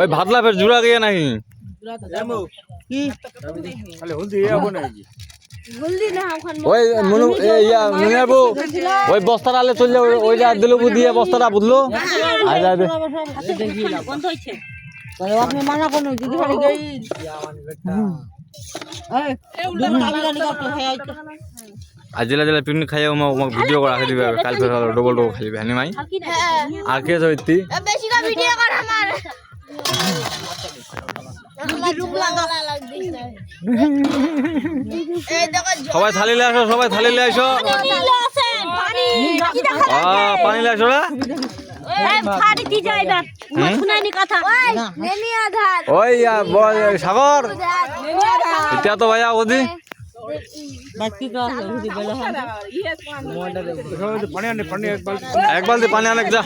ওই ভাতলা ফের জুড়া গিয়ে নাকি ওই মুনিয়াবু ওই বস্তাটা আলে চলে ওইটা দিল দিয়ে বস্তাটা বুঝলো আপনি মানা করুন যদি आज जिला जिला पिकनिक खाइए वीडियो को राखी दिबे काल फिर डबल डबल खाली बहनी माई আর কে জইতি বেশি কা ভিডিও কর আমার রূপ লাগা লাগদিছে এই দেখো সবাই থালি লে আসো সবাই থালি লে আসো পানি কি দেখা পানি লে আসো রে এই ফাড়ি দি যাইবা শুনাইনি কথা ওই নেনি আধার ওই সাগর এটা তো ভাইয়া ওদি বাকি का हुदी बेला है एक बाल्टी पानी आने जा